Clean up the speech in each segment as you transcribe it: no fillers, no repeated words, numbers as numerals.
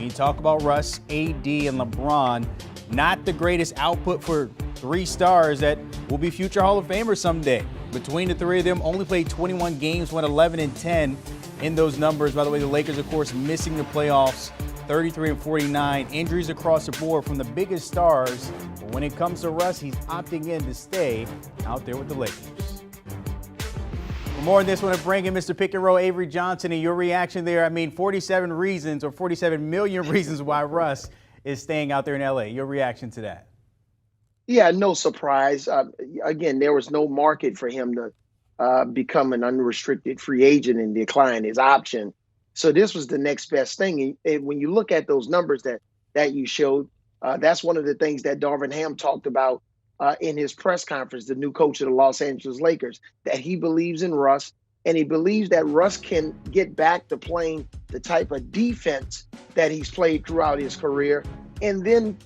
When you talk about Russ, AD, and LeBron, not the greatest output for three stars that will be future Hall of Famers someday. Between the three of them, only played 21 games, went 11-10 in those numbers. By the way, the Lakers, of course, missing the playoffs, 33-49. Injuries across the board from the biggest stars. But when it comes to Russ, he's opting in to stay out there with the Lakers. For more on this, I want to bring in Mr. Pick and Roll, Avery Johnson, and your reaction there. I mean, 47 reasons or 47 million reasons why Russ is staying out there in LA. Your reaction to that? Yeah, no surprise. Again, there was no market for him to become an unrestricted free agent and decline his option. So this was the next best thing. And when you look at those numbers that you showed, that's one of the things that Darvin Ham talked about in his press conference, the new coach of the Los Angeles Lakers, that he believes in Russ, and he believes that Russ can get back to playing the type of defense that he's played throughout his career. And then,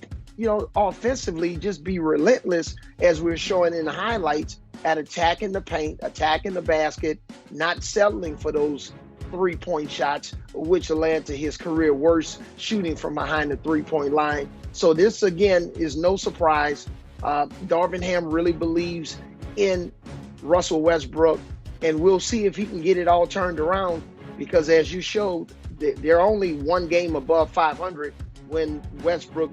offensively, just be relentless, as we're showing in the highlights, at attacking the paint, attacking the basket, not settling for those three-point shots, which led to his career worst shooting from behind the three-point line. So this, again, is no surprise. Darvin Ham really believes in Russell Westbrook, and we'll see if he can get it all turned around, because as you showed, they're only one game above 500 when Westbrook,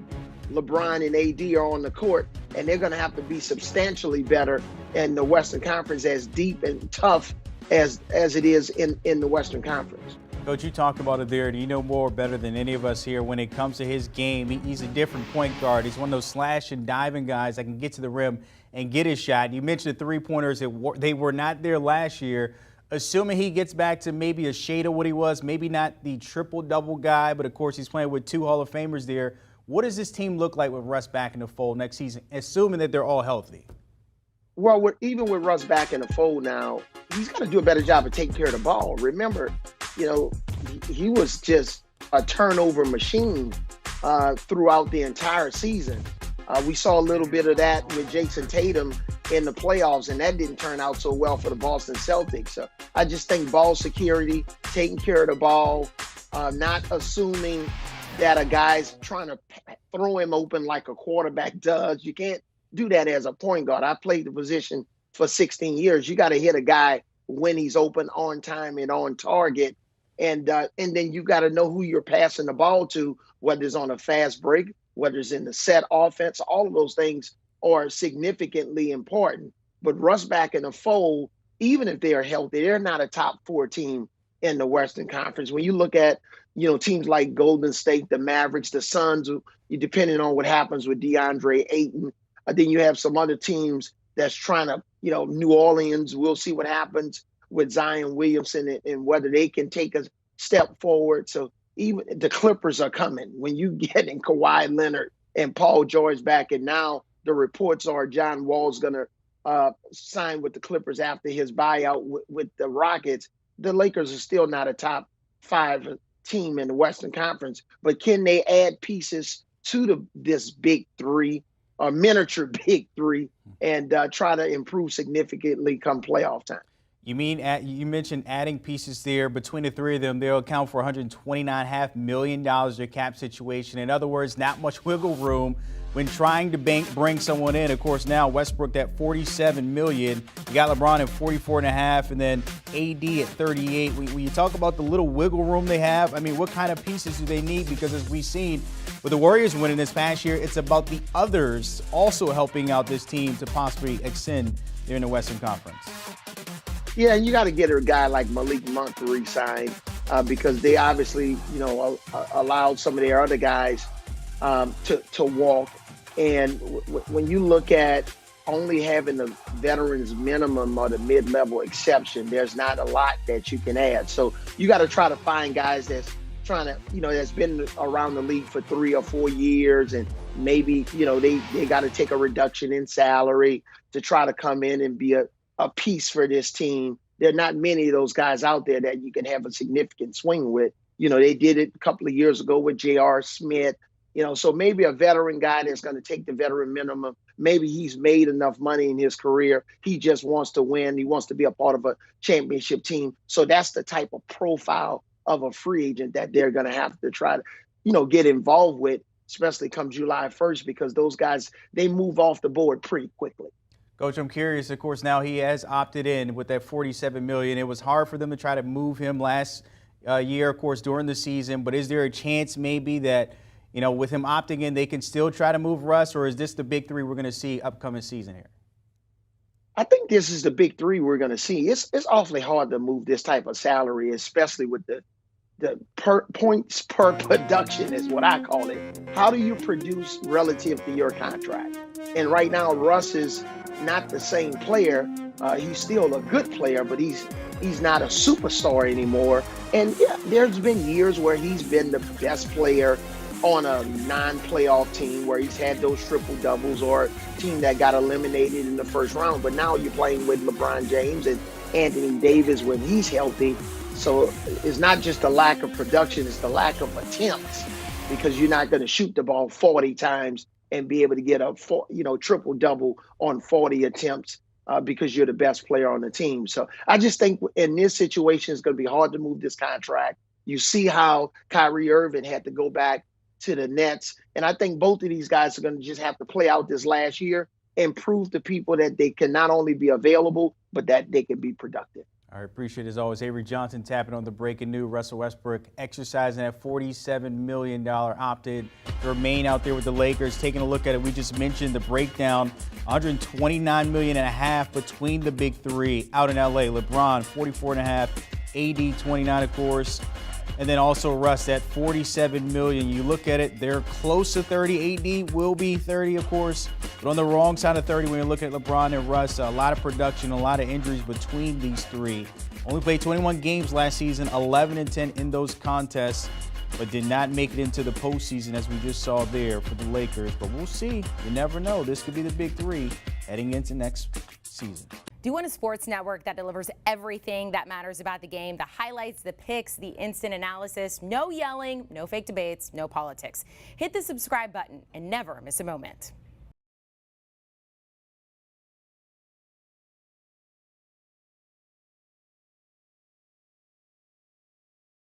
LeBron, and AD are on the court, and they're going to have to be substantially better in the Western Conference, as deep and tough as it is in the Western Conference. Coach, you talked about it there. You know more better than any of us here when it comes to his game. He's a different point guard. He's one of those slash and diving guys that can get to the rim and get his shot. You mentioned the three-pointers. They were not there last year. Assuming he gets back to maybe a shade of what he was, maybe not the triple-double guy, but, of course, he's playing with two Hall of Famers there. What does this team look like with Russ back in the fold next season, assuming that they're all healthy? Well, even with Russ back in the fold now, he's got to do a better job of taking care of the ball. Remember, he was just a turnover machine throughout the entire season. We saw a little bit of that with Jason Tatum in the playoffs, and that didn't turn out so well for the Boston Celtics. So I just think ball security, taking care of the ball, not assuming that a guy's trying to throw him open like a quarterback does. You can't do that as a point guard. I played the position for 16 years. You got to hit a guy when he's open, on time, and on target. And then you got to know who you're passing the ball to, whether it's on a fast break, whether it's in the set offense. All of those things are significantly important. But Russ back in the fold, even if they are healthy, they're not a top four team in the Western Conference. When you look at, teams like Golden State, the Mavericks, the Suns, depending on what happens with DeAndre Ayton, then you have some other teams that's trying to, New Orleans, we'll see what happens with Zion Williamson and whether they can take a step forward. So even the Clippers are coming. When you get in Kawhi Leonard and Paul George back, and now the reports are John Wall's going to sign with the Clippers after his buyout with the Rockets, the Lakers are still not a top five team in the Western Conference. But can they add pieces to this big three, a miniature big three, and try to improve significantly come playoff time? You you mentioned adding pieces there. Between the three of them, they'll account for $129.5 million their cap situation. In other words, not much wiggle room when trying to bring someone in. Of course, now Westbrook at $47 million. You got LeBron at $44.5, and then AD at $38. When you talk about the little wiggle room they have, I mean, what kind of pieces do they need? Because as we've seen with the Warriors winning this past year, it's about the others also helping out this team to possibly extend there in the Western Conference. Yeah, and you got to get a guy like Malik Monk re-signed because they obviously, allowed some of their other guys to walk. And when you look at only having the veterans minimum or the mid-level exception, there's not a lot that you can add. So you got to try to find guys that's trying to, that's been around the league for 3 or 4 years, and maybe, they got to take a reduction in salary to try to come in and be a piece for this team. There are not many of those guys out there that you can have a significant swing with. They did it a couple of years ago with J.R. Smith. So maybe a veteran guy that's going to take the veteran minimum. Maybe he's made enough money in his career. He just wants to win. He wants to be a part of a championship team. So that's the type of profile of a free agent that they're going to have to try to get involved with, especially come July 1st, because those guys, they move off the board pretty quickly. Coach, I'm curious, of course, now he has opted in with that $47 million. It was hard for them to try to move him last year, of course, during the season. But is there a chance maybe that, with him opting in, they can still try to move Russ, or is this the big three we're going to see upcoming season here? I think this is the big three we're going to see. It's awfully hard to move this type of salary, especially with the points per production is what I call it. How do you produce relative to your contract? And right now, Russ is not the same player. He's still a good player, but he's not a superstar anymore. And yeah, there's been years where he's been the best player on a non-playoff team, where he's had those triple doubles, or a team that got eliminated in the first round. But now you're playing with LeBron James and Anthony Davis when he's healthy. So it's not just the lack of production, it's the lack of attempts, because you're not going to shoot the ball 40 times and be able to get a triple double on 40 attempts because you're the best player on the team. So I just think in this situation, it's going to be hard to move this contract. You see how Kyrie Irving had to go back to the Nets. And I think both of these guys are going to just have to play out this last year and prove to people that they can not only be available, but that they can be productive. I appreciate it as always. Avery Johnson tapping on the breaking news. Russell Westbrook exercising that $47 million opted to remain out there with the Lakers. Taking a look at it, we just mentioned the breakdown, $129.5 million between the big three out in LA. LeBron, $44.5 million, AD, $29 of course. And then also Russ at $47 million. You look at it, they're close to 30. AD will be 30, of course, but on the wrong side of 30 when you're looking at LeBron and Russ. A lot of production, a lot of injuries between these three. Only played 21 games last season, 11-10 in those contests, but did not make it into the postseason as we just saw there for the Lakers. But we'll see. You never know. This could be the big three heading into next season. Do you want a sports network that delivers everything that matters about the game? The highlights, the picks, the instant analysis, no yelling, no fake debates, no politics. Hit the subscribe button and never miss a moment.